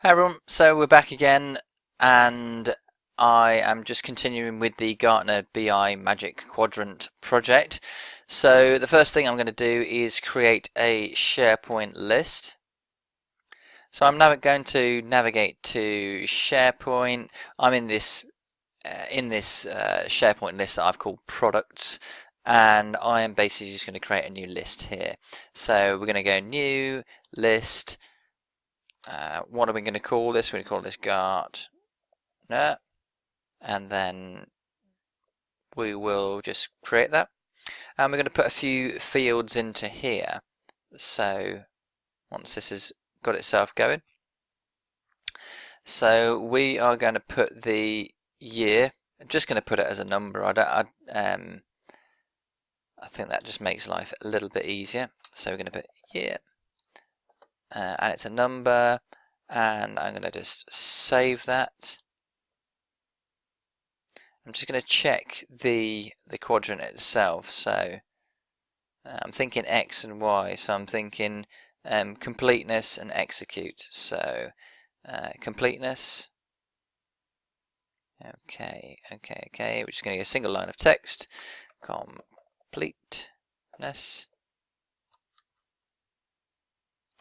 Hi everyone, so we're back again and I am just continuing with the Gartner BI Magic Quadrant project. So the first thing I'm going to do is create a SharePoint list. So I'm now going to navigate to SharePoint. I'm in this SharePoint list that I've called products, and I am basically just going to create a new list here. So we're going to go new list. What are we going to call this? We're going to call this Gartner, and then we will just create that. And we're going to put a few fields into here. So once this has got itself going, so we are going to put the year. I'm just going to put it as a number. I think that just makes life a little bit easier. So we're going to put year. And it's a number, and I'm going to just save that. I'm just going to check the quadrant itself. So I'm thinking X and Y, so I'm thinking completeness and execute. So completeness. Okay. We're just going to get a single line of text. Completeness.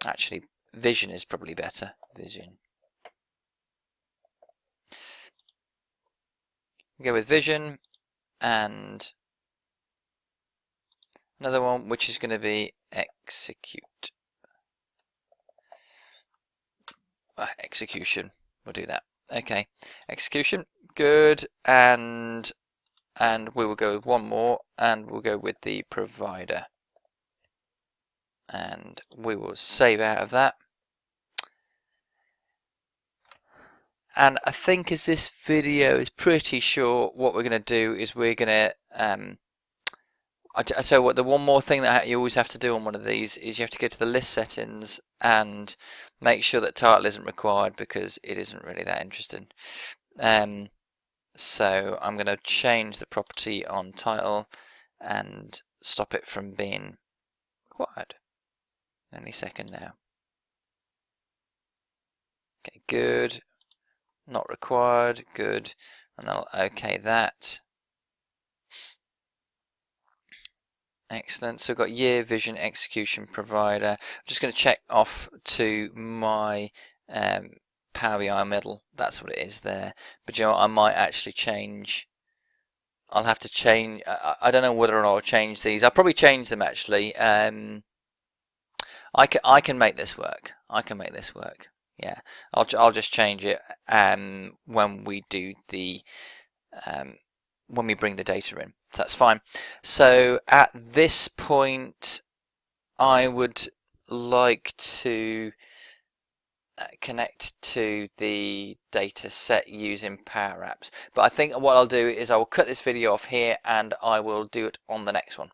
Actually, vision is probably better. Vision. We go with vision, and another one which is going to be execute. Execution. We'll do that. Okay, execution. Good, and we will go with one more, and we'll go with the provider. And we will save out of that. And I think as this video is pretty short, what we're going to do is we're going to so what the one more thing that you always have to do on one of these is you have to go to the list settings and make sure that title isn't required, because it isn't really that interesting. So I'm going to change the property on title and stop it from being required. Any second now. Okay, good. Not required, good. And I'll OK that. Excellent. So we've got year, vision, execution, provider. I'm just going to check off to my Power BI model. That's what it is there. But you know what, I might actually change. I'll have to change. I don't know whether or not I'll change these. I'll probably change them actually. I can make this work. Yeah, I'll just change it when we do the when we bring the data in. So that's fine. So at this point, I would like to connect to the data set using PowerApps. But I think what I'll do is I will cut this video off here, and I will do it on the next one.